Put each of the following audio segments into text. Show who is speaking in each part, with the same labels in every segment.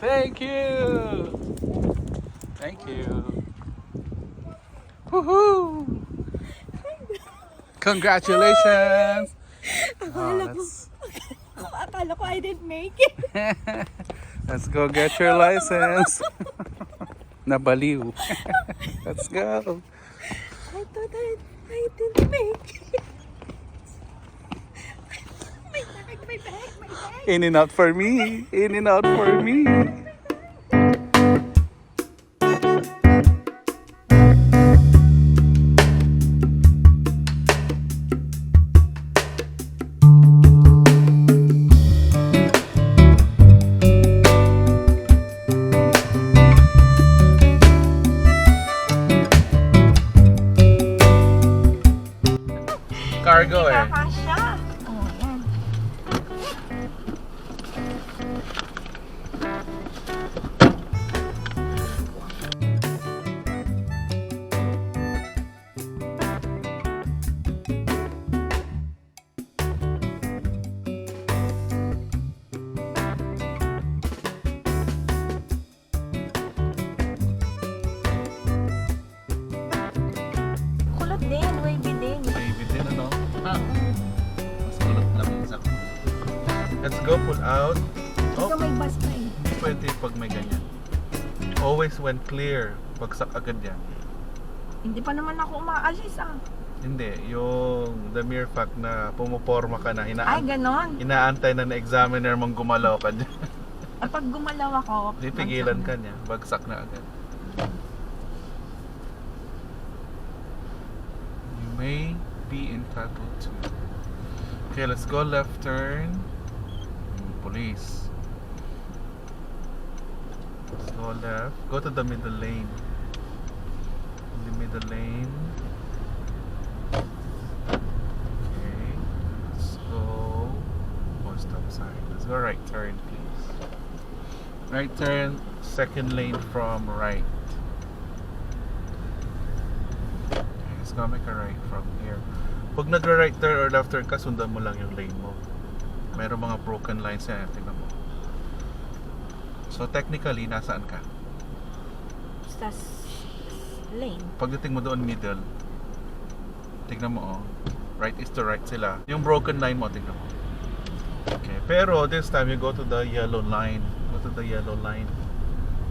Speaker 1: Thank you. Thank you. Woohoo! Congratulations.
Speaker 2: Akala ko I didn't make it.
Speaker 1: Let's go get your license. Nabaliw. Let's go.
Speaker 2: I thought I didn't make it. My bag.
Speaker 1: In and out for me. In and out for me. Cargo eh.
Speaker 2: Kakasya. Oh, yan. Kulot din, wavy din.
Speaker 1: Maybe din ano. Mas kulot na minsan. Let's go, pull out.
Speaker 2: Ikaw may bus pa eh.
Speaker 1: Hindi pwede pag may ganyan. Always when clear, bagsak agad yan.
Speaker 2: Hindi pa naman ako umaalis ah.
Speaker 1: Hindi, yung the mere fact na pumuporma ka na,
Speaker 2: Ay, ganon.
Speaker 1: inaantay na examiner mong gumalaw ka dyan.
Speaker 2: At pag gumalaw ako,
Speaker 1: Pipigilan ka niya, bagsak na agad. You may be entitled to. Okay, let's go left turn. Police. Let's go left. Go to the middle lane. In the middle lane. Okay. Let's go. Oh, stop sign. Let's go right turn, please. Right turn, second lane from right. Okay, let's go make a right from here. Pag nag-right turn or left turn ka, sundan mo lang yung lane mo. Mayroong mga broken lines yan. Tingnan mo. So technically, nasaan ka?
Speaker 2: Sa lane.
Speaker 1: Pagdating mo doon middle, tingnan mo oh. Right is to right sila. Yung broken line mo, tingnan mo. Okay. Pero this time you go to the yellow line. Go to the yellow line.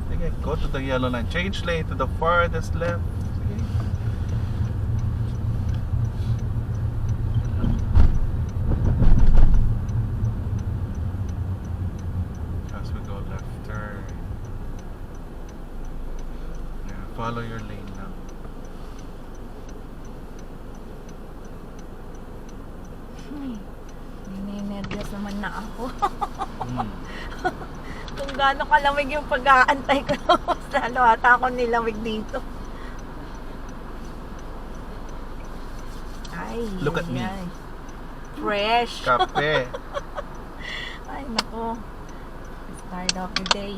Speaker 1: Sige, go to the yellow line. Change lane to the farthest left. Sige. As we go left turn. Yeah, follow your lane now.
Speaker 2: Ninenervyos naman na ako.
Speaker 1: Hmm.
Speaker 2: Kung gaano kalamig yung pag-aantay ko. Lalo ata ako nilamig dito. Ay,
Speaker 1: Look at me.
Speaker 2: ay. Fresh.
Speaker 1: Kape.
Speaker 2: Ay, nako. Start of the day.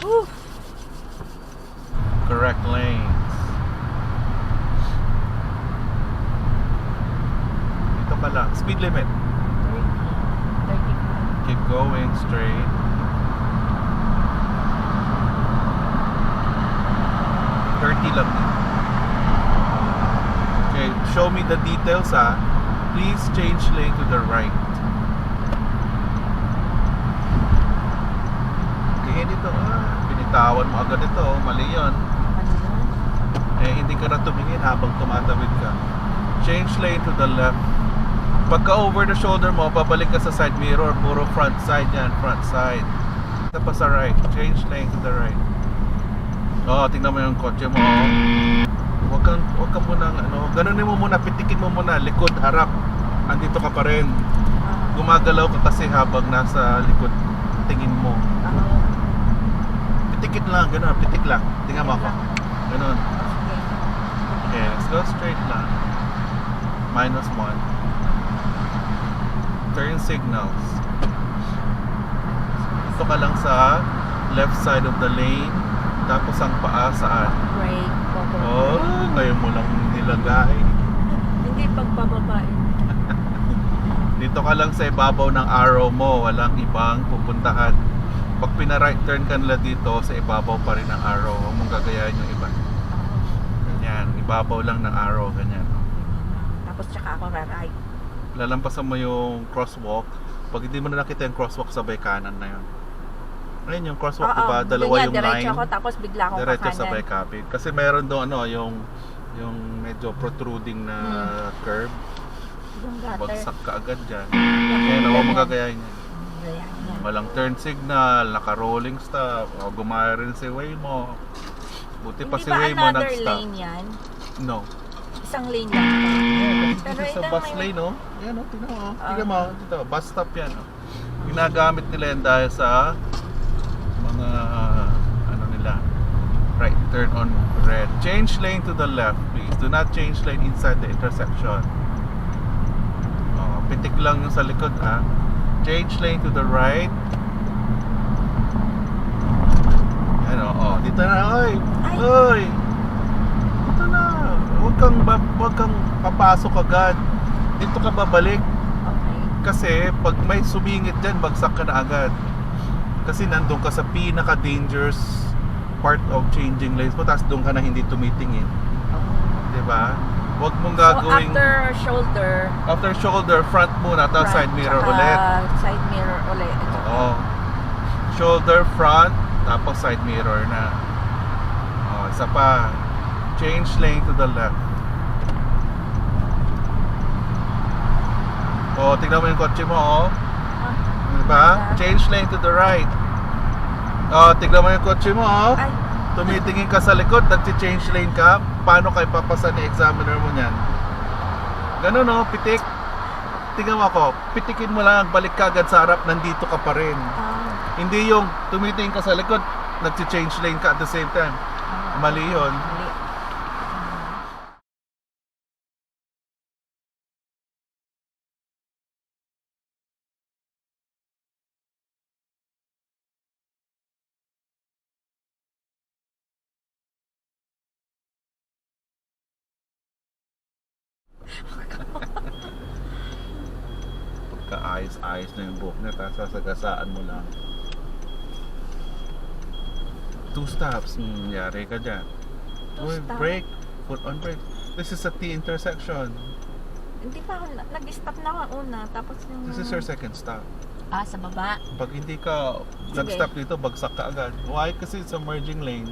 Speaker 2: Whew.
Speaker 1: Correct lanes. Dito ka lang. Speed limit.
Speaker 2: 30.
Speaker 1: Keep going straight. Lang. Okay, show me the details ha. Please change lane to the right. Tingin dito binitawan mo agad ito. Mali yun. Hindi ka na tumingin habang tumatawid ka. Change lane to the left. Pagka over the shoulder mo, babalik ka sa side mirror. Puro front side yan, front side. Tapos sa right. Change lane to the right. Tingnan mo yung kotse mo. Huwag kang munang ganunin mo muna, pitikin mo muna, likod, harap. Andito ka pa rin. Gumagalaw ka kasi habang nasa likod tingin mo. Pitikit lang, gano'n, pitik lang. Tingnan mo ako. Gano'n. Okay, let's go straight lang. -1. Turn signals. Dito ka lang sa left side of the lane. Tapos ang paa saan?
Speaker 2: Brake.
Speaker 1: Ngayon mo lang nilagay.
Speaker 2: Hindi pagpababa eh.
Speaker 1: Dito ka lang sa ibabaw ng arrow mo, walang ibang pupuntahan. Pag pina-right turn ka nila dito, sa ibabaw pa rin ang arrow. Huwag mong gagayahin yung iba. Ganyan, ibabaw lang ng arrow, ganyan.
Speaker 2: Tapos tsaka ako ra-right.
Speaker 1: Lalampasan mo yung crosswalk. Pag hindi mo na nakita yung crosswalk, sabay kanan na yun. Ayun yung crosswalk, diba? Dalawa yung
Speaker 2: diretso
Speaker 1: line.
Speaker 2: ako tapos bigla akong
Speaker 1: Diretso
Speaker 2: kakanan.
Speaker 1: sabay kapit. Kasi meron doon ano, yung medyo protruding na curve.
Speaker 2: Yung gutter.
Speaker 1: Bagsak ka agad dyan. Ayun, huwag mong gagayahin yan.
Speaker 2: Ganyan.
Speaker 1: Walang turn signal, naka-rolling stop, o gumaya rin si Waymo. Buti pa
Speaker 2: Hindi
Speaker 1: si
Speaker 2: ba
Speaker 1: Waymo
Speaker 2: another
Speaker 1: nag-stop.
Speaker 2: lane yan?
Speaker 1: No.
Speaker 2: Isang lane lang.
Speaker 1: Pero
Speaker 2: Pero
Speaker 1: sa
Speaker 2: ito
Speaker 1: bus
Speaker 2: may-
Speaker 1: lane, oh. Yan, oh, tingnan mo. Tingnan mo, dito, bus stop yan, oh. Ginagamit nila yan dahil sa mga, ano nila, right turn on red. Change lane to the left, please. Do not change lane inside the intersection. Oh, pitik lang yung sa likod, ah. Change lane to the right. Yan, oh. Dito na, oy!
Speaker 2: Ay.
Speaker 1: Oy! Dito na. Huwag kang papasok agad. Dito ka babalik.
Speaker 2: Okay.
Speaker 1: Kasi pag may sumingit dyan, bagsak ka na agad. Kasi nandun ka sa pinaka-dangerous part of changing lanes mo, tapos doon ka na hindi tumitingin. Diba? Huwag mong gagawing...
Speaker 2: So
Speaker 1: after shoulder, front muna, tapos
Speaker 2: front,
Speaker 1: side mirror
Speaker 2: tsaka
Speaker 1: ulit.
Speaker 2: Side mirror ulit. Ito.
Speaker 1: Oo. Shoulder, front, tapos side mirror na. Oh, isa pa. Change lane to the left. Oh, tignan mo yung kotse mo, oh. Diba? Change lane to the right. Oh, tignan mo yung kotse mo, oh.
Speaker 2: Ay,
Speaker 1: Tumitingin ka sa likod, nagsi-change lane ka. Paano kayo papasa ni examiner mo niyan? Ganun, oh, pitik. Tignan mo ako, pitikin mo lang, balik ka agad sa harap, nandito ka pa rin. Hindi yung tumitingin ka sa likod, nagsi-change lane ka at the same time. Mali yun.
Speaker 2: mali.
Speaker 1: Pagka-ayos-ayos na yung buhok niya, tapos sasagasaan mo lang. 2 stops, yari ka dyan.
Speaker 2: Two
Speaker 1: Uy,
Speaker 2: stop?
Speaker 1: brake, foot on brake. This is a T intersection.
Speaker 2: Hindi pa ako, nag-stop na ako una, tapos yung...
Speaker 1: This is your second stop.
Speaker 2: Sa baba.
Speaker 1: Pag hindi ka
Speaker 2: Sige.
Speaker 1: nag-stop dito, bagsak ka agad. Why? Kasi it's a merging lane.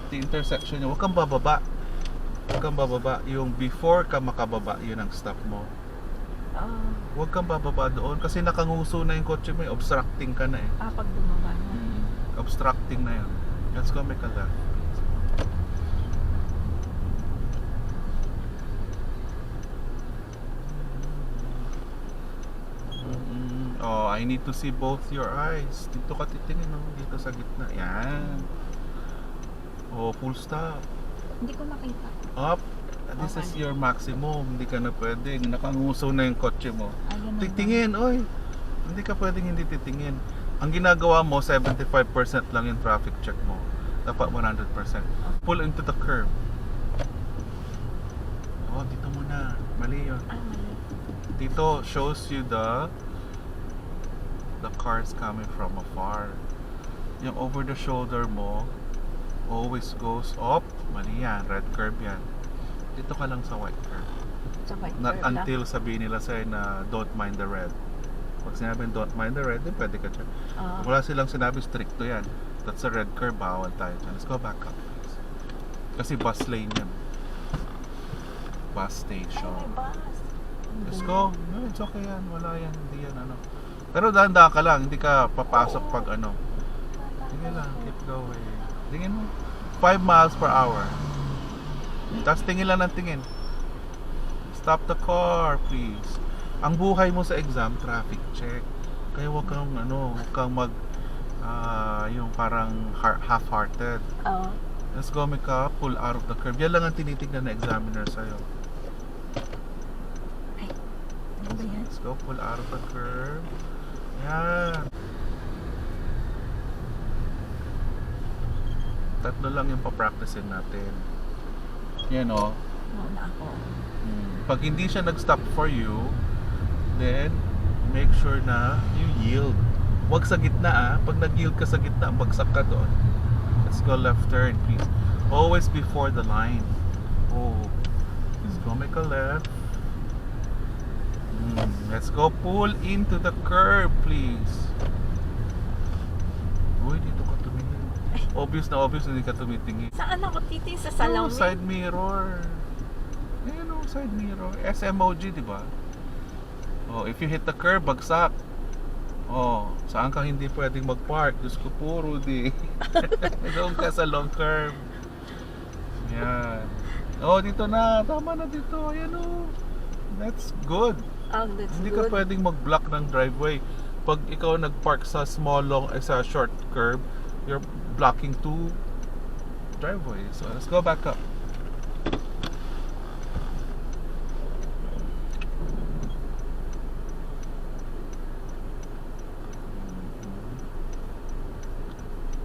Speaker 1: The intersection niya, huwag kang bababa. Huwag kang bababa. Yung before ka makababa, yun ang stop mo. Huwag kang bababa doon kasi nakanguso na yung kotse mo, obstructing ka na eh.
Speaker 2: Pag bumaba na.
Speaker 1: Obstructing na yun. Let's go make a left. Oh, I need to see both your eyes. Dito ka titingin, no? Dito sa gitna. Yan. Oh, full stop.
Speaker 2: Hindi ko makita.
Speaker 1: Up. This is your maximum. Hindi ka na pwedeng. Nakanguso na yung kotse mo.
Speaker 2: Ayun na.
Speaker 1: Titingin, oy. Hindi ka pwedeng hindi titingin. Ang ginagawa mo, 75% lang yung traffic check mo. Dapat 100%. Pull into the curb. Oh, dito muna. Mali yun.
Speaker 2: Mali.
Speaker 1: Dito shows you the cars coming from afar. Yung over the shoulder mo always goes up. Mali yan. Red curb yan. Dito ka lang sa white curb.
Speaker 2: Sa white
Speaker 1: Not
Speaker 2: curve
Speaker 1: until sabihin nila sa'yo na don't mind the red. Pag sinabing don't mind the red, then pwede ka dyan. Wala silang sinabi stricto yan. That's a red curb, bawal tayo dyan. Let's go back up. Kasi bus lane yan. Bus station.
Speaker 2: Ay, may bus.
Speaker 1: Let's go. No, it's okay yan. Wala yan. Hindi yan ano. Pero dahan-dahan ka lang. Hindi ka papasok pag ano. Sige lang. Keep going. Tingin mo. 5 miles per hour. Tapos tingin lang ng tingin. Stop the car, please. Ang buhay mo sa exam, traffic check. Kaya wag kang ano, wag kang mag yung parang half-hearted. Let's go, Mika. Pull out of the curb. Yan lang ang tinitignan na examiner sa'yo.
Speaker 2: Ay, ano ba yan?
Speaker 1: Let's go, pull out of the curb. Yan. Tatlo lang yung papracticein natin. Yan o.
Speaker 2: Nauna ako.
Speaker 1: Pag hindi siya nag-stop for you, Then, make sure na you yield. Huwag sa gitna Pag nag-yield ka sa gitna, bagsak ka doon. Let's go left turn, please. Always before the line. Oh. Let's go make a left. Let's go pull into the curb, please. Uy, dito ka tumingin. Obvious na hindi ka tumitingin.
Speaker 2: Saan ako titing sa
Speaker 1: Oh,
Speaker 2: salamin?
Speaker 1: side mirror. Ayan o, side mirror. SMOG, di ba? Oh, if you hit the curb, bagsak. Oh, saan ka hindi pwedeng mag-park? Diyos ko po, Rudy. Doon ka sa long curb. Yan. Oh, dito na. Tama na dito. Ayan o. That's good.
Speaker 2: Oh, that's
Speaker 1: Hindi
Speaker 2: good.
Speaker 1: ka pwedeng mag-block ng driveway. Pag ikaw nag-park sa sa short curb, you're blocking two driveways. So, let's go back up.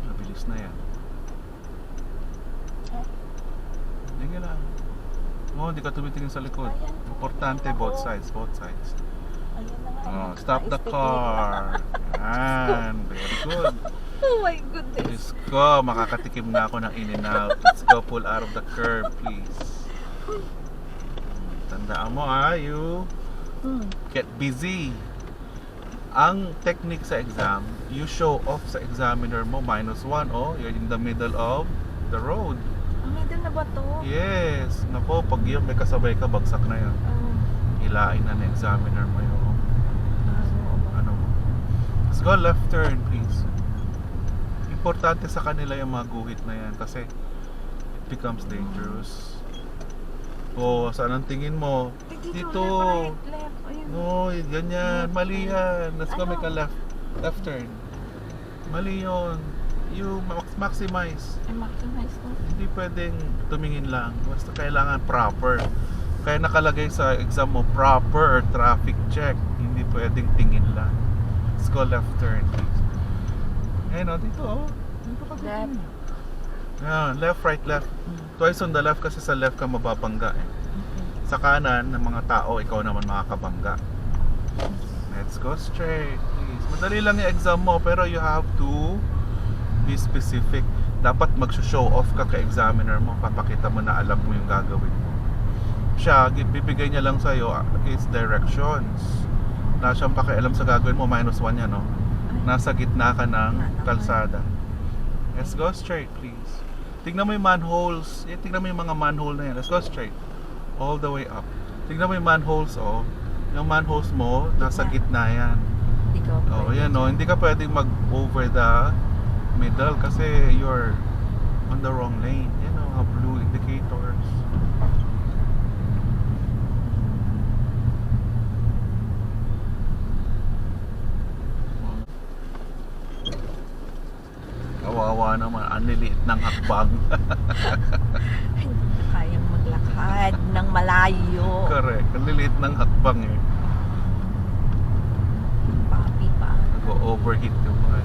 Speaker 1: Mabilis na yan. Sige lang. Oh, hindi ka tumitingin sa likod.
Speaker 2: Ayan.
Speaker 1: Importante, both sides.
Speaker 2: Ayun na nga.
Speaker 1: Oh, stop the car. Yan. Very good.
Speaker 2: Oh my goodness.
Speaker 1: Let's go. Makakatikim na ako ng in and out. Let's go. Pull out of the curb, please. Tandaan mo you get busy. Ang technique sa exam, you show off sa examiner mo -1. Oh, you're in the middle of the road.
Speaker 2: Ang middle na ba to?
Speaker 1: Yes. Nako, pag yun may kasabay ka, bagsak na yun. Hilain na ng examiner mo yun. Ano? Let's go left turn, please. Importante sa kanila yung mga guhit na yan kasi it becomes dangerous. Oh, saan ang tingin mo? Dito.
Speaker 2: Left. Ayun.
Speaker 1: No, ganyan. Mali yan. Let's go
Speaker 2: Ano?
Speaker 1: make a left turn. Mali yun. You maximize.
Speaker 2: Ay, maximize ko.
Speaker 1: Hindi pwedeng tumingin lang. Basta kailangan proper. Kaya nakalagay sa exam mo, proper traffic check. Hindi pwedeng tingin lang. Let's go left turn, please. Ayun o, dito o. Dito ka
Speaker 2: Left.
Speaker 1: dito. Yeah, left, right, left. Twice on the left kasi sa left ka mababangga eh. Sa kanan ng mga tao, ikaw naman makakabangga. Let's go straight, please. Madali lang yung exam mo, pero you have to be specific. Dapat mag-show off ka ka-examiner mo. Papakita mo na alam mo yung gagawin mo. Siya, bibigay niya lang sa'yo is directions. Wala siyang pakialam sa gagawin mo, -1 yan, no? Nasa gitna ka ng kalsada. Let's go straight, please. Tingnan mo yung manholes. Tingnan mo yung mga manhole na yan. Let's go straight. All the way up. Tingnan mo yung manholes, oh. Yung manholes mo, nasa gitna yan.
Speaker 2: Hindi ko
Speaker 1: Oh, yan, oh. Hindi ka pwedeng mag-over the middle kasi you're on the wrong lane. Yan, oh, blue indicators. Kawawa naman, ang liliit ng hakbang.
Speaker 2: kayang maglakad ng malayo.
Speaker 1: Correct, ang liliit ng hakbang eh.
Speaker 2: Papi pa.
Speaker 1: Go-overheat yung mga.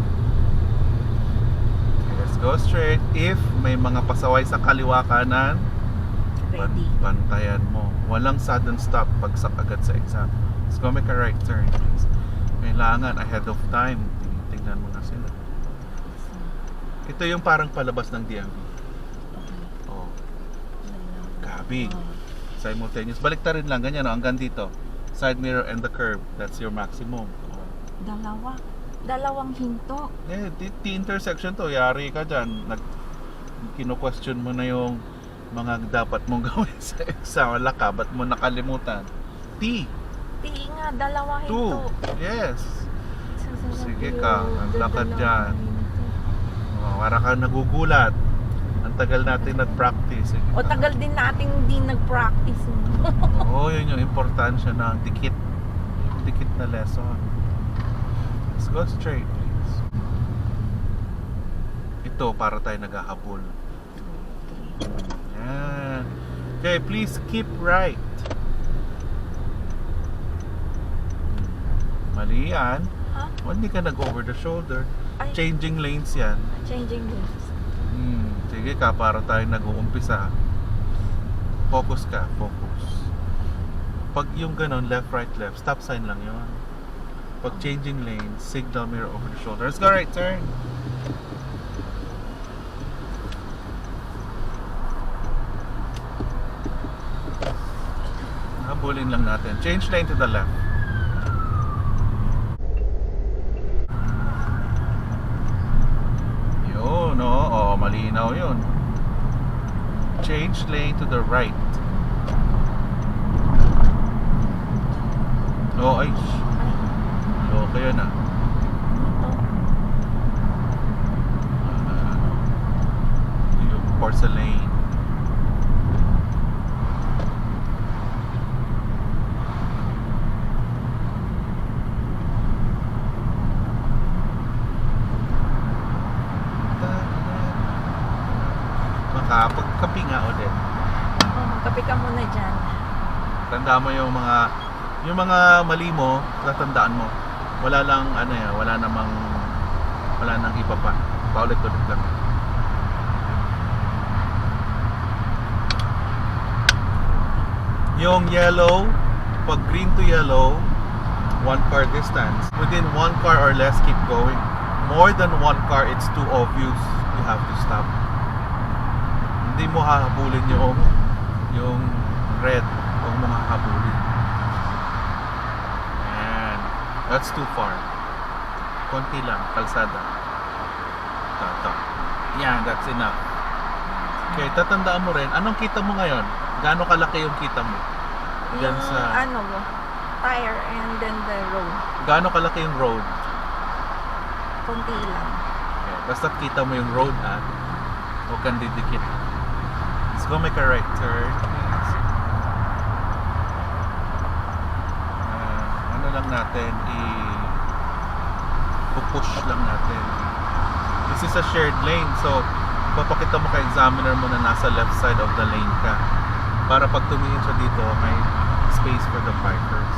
Speaker 1: Let's go straight. If may mga pasaway sa kaliwa kanan,
Speaker 2: Ready.
Speaker 1: bantayan mo. Walang sudden stop pagsak agad sa exam. Let's go make a right turn, please. Kailangan ahead of time. Tingnan mo na sila. Ito yung parang palabas ng DMV. Oh, gabi. Simultaneous. Baliktarin lang, ganyan, no? Hanggang dito. Side mirror and the curb. That's your maximum. Oh.
Speaker 2: Dalawang hinto.
Speaker 1: Eh, T-intersection to. Yari ka dyan. Kino-question mo na yung mga dapat mong gawin sa exam. Wala ka, ba't mo nakalimutan? T.
Speaker 2: Nga, dalawa hinto.
Speaker 1: 2. Yes. Sige ka, ang lakad dyan. Oh, para ka nagugulat. Ang tagal natin nag-practice. Sige
Speaker 2: O
Speaker 1: ka.
Speaker 2: tagal din natin hindi nag-practice.
Speaker 1: Oo, yun yung importansya ng dikit. Dikit na lesson. Let's go straight, please. Ito, para tayo naghahabol. Yan. Okay, please keep right. Mali yan.
Speaker 2: Ha?
Speaker 1: Hindi ka nag-over the shoulder.
Speaker 2: Ay.
Speaker 1: Changing lanes yan.
Speaker 2: Changing lanes.
Speaker 1: Sige ka, para tayo nag-uumpisa. Focus ka, focus. Pag yung ganon, left, right, left, stop sign lang yun. Pag changing lanes, signal mirror over the shoulder. Let's go right turn. Habulin lang natin. Change lane to the left. Yun, oh, malinaw yun. Change lane to the right. Oh, ay. Okay yun ah. Yung porcelain. Makapagkapi nga ulit.
Speaker 2: Magkape ka muna dyan.
Speaker 1: Tanda mo yung mga mali mo, tatandaan mo. Wala lang wala nang iba pa. Paulit-ulit lang. Yung yellow, pag green to yellow, 1 car distance. Within 1 car or less, keep going. More than 1 car, it's too obvious. You have to stop. Hindi mo hahabulin yung red. Huwag mo hahabulin. Ayan. That's too far. Konti lang, kalsada. Ito. Yan, that's enough. Okay, tatandaan mo rin. Anong kita mo ngayon? Gaano kalaki yung kita mo? Diyan
Speaker 2: Yung
Speaker 1: sa...
Speaker 2: tire and then the road.
Speaker 1: Gaano kalaki yung road?
Speaker 2: Konti lang.
Speaker 1: Okay, basta kita mo yung road huwag kang didikit. Let's go make a right turn. Please. Ano lang natin, push lang natin. This is a shared lane, so papakita mo kay examiner mo na nasa left side of the lane ka. Para pag tumingin siya dito, may space for the bikers.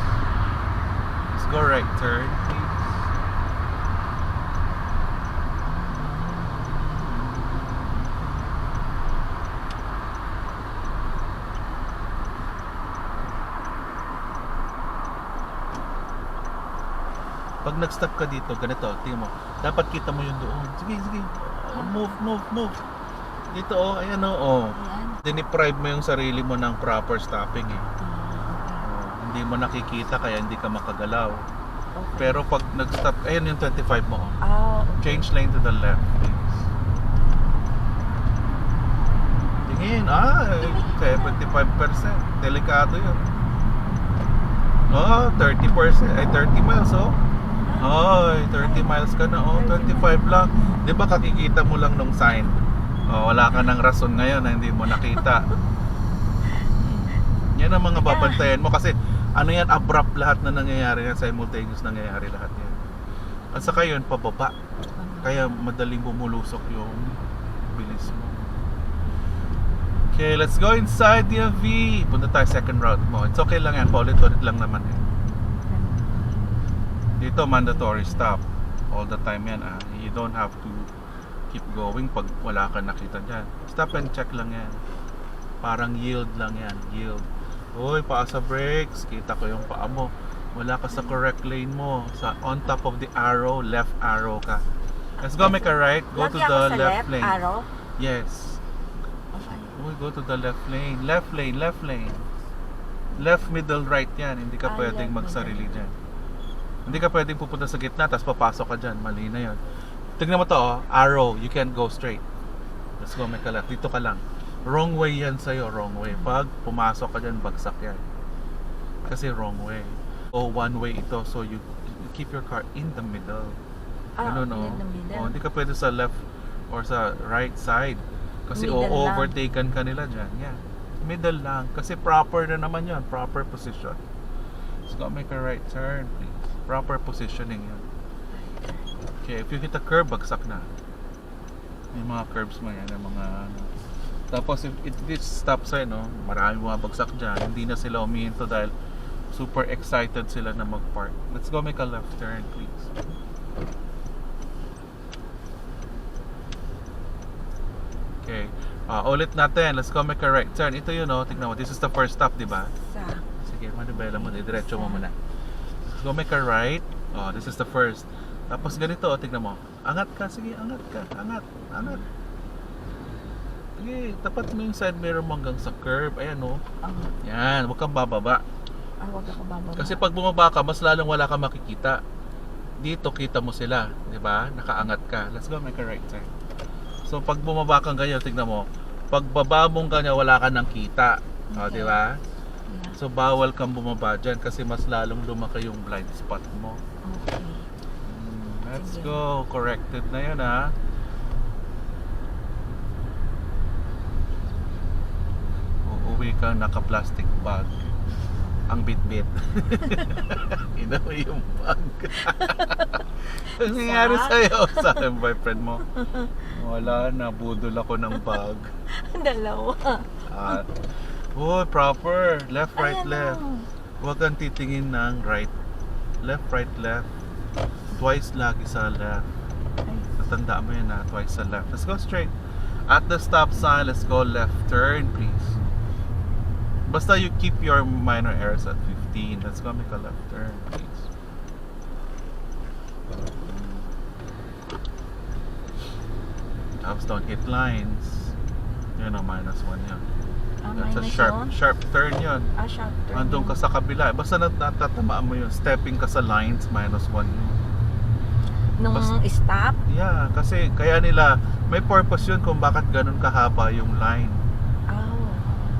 Speaker 1: Let's go right turn, please. Pag nag-stop ka dito, ganito, tingnan mo. Dapat kita mo yung doon. Sige. Move. Dito, ayan
Speaker 2: Ayan.
Speaker 1: Diniprive mo yung sarili mo ng proper stopping eh. Hindi mo nakikita kaya hindi ka makagalaw.
Speaker 2: Okay.
Speaker 1: Pero pag nag-stop, ayan yung 25 mo.
Speaker 2: Okay.
Speaker 1: Change lane to the left, please. Tingin, 75%. Delikado yun. 30%. Ay, 30 miles, Ay, 30 miles ka na, 25 lang. Di ba kakikita mo lang nung sign? Wala ka ng rason ngayon na hindi mo nakita. Yan ang mga babantayan mo kasi yan, abrupt lahat na nangyayari yan, simultaneous nangyayari lahat yan. At saka yun, pababa. Kaya madaling bumulusok yung bilis mo. Okay, let's go inside the AV. Punta tayo second route mo. It's okay lang yan, paulit-ulit lang naman eh. Dito mandatory stop all the time yan You don't have to keep going pag wala ka nakita dyan. Stop and check lang yan. Parang yield lang yan. Yield. Uy, paa sa brakes. Kita ko yung paa mo. Wala ka sa correct lane mo. On top of the arrow, left arrow ka. Let's go make a right. Go to the left lane.
Speaker 2: Arrow?
Speaker 1: Yes.
Speaker 2: Okay.
Speaker 1: Uy, go to the left lane. Left lane. Left, middle, right yan. Hindi ka pwedeng magsarili dyan. Hindi ka pwedeng pupunta sa gitna tapos papasok ka dyan. Mali na yun. Tignan mo to, arrow. You can't go straight. Let's go make a left. Dito ka lang. Wrong way yan sa'yo, wrong way. Pag pumasok ka dyan, bagsak yan. Kasi wrong way. One way ito. So you keep your car in the middle.
Speaker 2: In the middle.
Speaker 1: Hindi ka pwede sa left or sa right side. Kasi
Speaker 2: Middle
Speaker 1: overtaken ka nila dyan. Yeah. Middle lang. Kasi proper na naman yun. Proper position. Let's go make a right turn, please. Proper positioning yun. Okay, if you hit a curb, bagsak na. Yung mga curbs mo yan, yung mga Tapos if it stop sign, marami mga bagsak dyan. Hindi na sila umihinto dahil super excited sila na mag-park. Let's go make a left turn, please. Okay. Ulit natin. Let's go make a right turn. Ito yun, tignan mo. This is the first stop, di ba? Sige, manibela mo. Diretso mo muna. Go make a right. Oh, this is the first. Tapos ganito, tignan mo. Angat ka, sige, angat ka. Angat, angat. Sige, tapat mo yung side mirror mo hanggang sa curb. Ayan oh. Yan, huwag kang bababa.
Speaker 2: Huwag ako bababa.
Speaker 1: Kasi pag bumaba ka, mas lalong wala kang makikita. Dito, kita mo sila. Di ba? Nakaangat ka. Let's go make a right turn. So, pag bumaba kang ganyan, tignan mo. Pag baba mong ganyan, wala ka nang kita. O,
Speaker 2: Okay.
Speaker 1: di ba?
Speaker 2: Yeah.
Speaker 1: So, bawal kang bumaba dyan kasi mas lalong lumaki yung blind spot mo.
Speaker 2: Okay.
Speaker 1: Let's
Speaker 2: Sige.
Speaker 1: go. Corrected na yun, ha? Uuwi kang naka-plastic bag. Ang bit-bit. Inawi yung bag. Ang nangyari sa'yo sa aking boyfriend mo? Wala na. Budol ako ng bag.
Speaker 2: Dalawa.
Speaker 1: Proper. Left, right,
Speaker 2: Ayan
Speaker 1: left.
Speaker 2: na.
Speaker 1: Huwag kang titingin ng right. Left, right, left. Twice lagi sa left.
Speaker 2: Ay,
Speaker 1: Natandaan mo yun na. Twice sa left. Let's go straight. At the stop sign, let's go left turn, please. Basta you keep your minor errors at 15. Let's go make a left turn, please. Tapos don't hit lines. Yun ang -1 yun. That's a
Speaker 2: minus
Speaker 1: sharp,
Speaker 2: yun?
Speaker 1: sharp turn yun.
Speaker 2: Sharp turn.
Speaker 1: Andun ka sa kabila. Basta natatamaan mo yun. Stepping ka sa lines, -1 yun.
Speaker 2: Nung
Speaker 1: Basta-
Speaker 2: stop?
Speaker 1: Yeah, kasi kaya nila, may purpose yun kung bakit ganun kahaba yung line.
Speaker 2: Oh.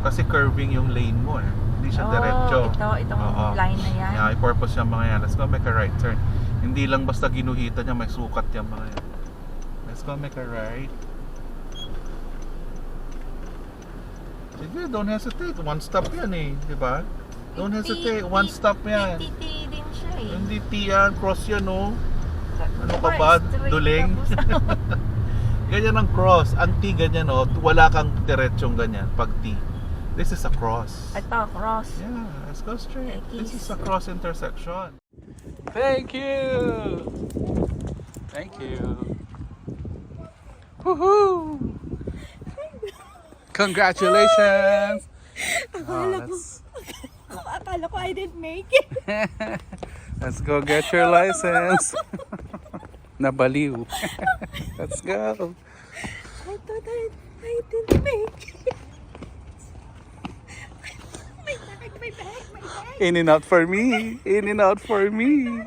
Speaker 1: Kasi curving yung lane mo eh. Hindi siya diretso.
Speaker 2: Itong
Speaker 1: Oo.
Speaker 2: line na yan.
Speaker 1: Yeah, may purpose yung mga yan. Let's go make a right turn. Hindi lang basta ginuhitan niya, may sukat yung mga yan. Let's go make a right. Sige, don't hesitate. One stop yan eh, di ba? Don't hesitate. One stop yan.
Speaker 2: TT din siya eh.
Speaker 1: Hindi T yan, cross yan oh. Ano ka
Speaker 2: Or
Speaker 1: ba?
Speaker 2: straight
Speaker 1: Duling?
Speaker 2: tapos-
Speaker 1: Ganyan ang cross. Ang T ganyan oh. Wala kang diretsong ganyan pag T. This is a cross.
Speaker 2: Ito, cross.
Speaker 1: Yeah, let's go straight. This is a cross intersection.
Speaker 3: Thank you. Thank you. Woohoo! Congratulations.
Speaker 2: Akala ko I didn't make it.
Speaker 3: Let's go get your license. Nabaliw. Let's go.
Speaker 2: I thought I didn't make it. My bag.
Speaker 3: In and out for me. In and out for me.